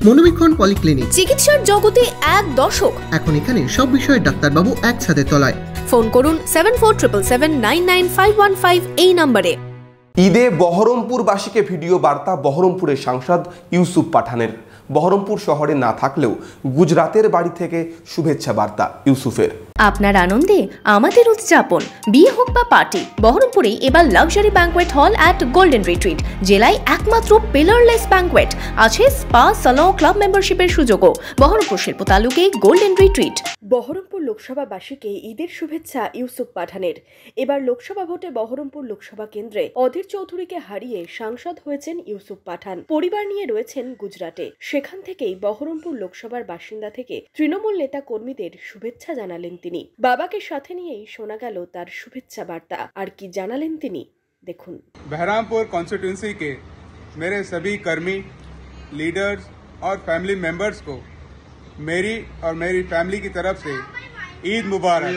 মনোবীক্ষণ polyclinic, চিকিৎসার জগতে এক দশক। এখন এখানে সব বিষয়ে ডাক্তারবাবু একসাথে তলায়। ফোন করুন 7477999515 এই নম্বরে। ঈদে বহরমপুরবাসীকে ভিডিও বার্তা বহরমপুরের সাংসদ ইউসুফ পাঠানের। বহরমপুর শহরে না থাকলেও গুজরাতের বাড়ি থেকে শুভেচ্ছা বার্তা ইউসুফের। আপনার আনন্দে আমাদের উদযাপন, বিয়ে হোক বা পার্টি, বহরমপুরে এবার luxury banquet hall at golden retreat. জেলায় একমাত্র পিলারলেস ব্যাঙ্কোয়েট, আছে স্পা, সালন, ক্লাব মেম্বারশিপের সুযোগও। বহরমপুর শিল্প তালুকে গোল্ডেন রিট্রিট। বহরমপুর লোকসভাবাসীকে ঈদের শুভেচ্ছা ইউসুফ পাঠানের। এবার লোকসভা ভোটে বহরমপুর লোকসভা কেন্দ্রে অধীর চৌধুরীকে হারিয়ে সাংসদ হয়েছেন ইউসুফ পাঠান। পরিবার নিয়ে রয়েছেন গুজরাটে। সেখান থেকেই বহরমপুর লোকসভার বাসিন্দা থেকে তৃণমূল নেতা কর্মীদের শুভেচ্ছা জানালেন তিনি। বাবাকে সাথে নিয়েই শোনা গেল তার শুভেচ্ছা বার্তা। আর কি জানালেন তিনি, দেখুন। बहरामपुर कॉन्स्टिट्यूंसी के मेरे सभी कर्मी, लीडर्स और फैमिली मेंबर्स को मेरी और मेरी फैमिली की तरफ से ईद मुबारक।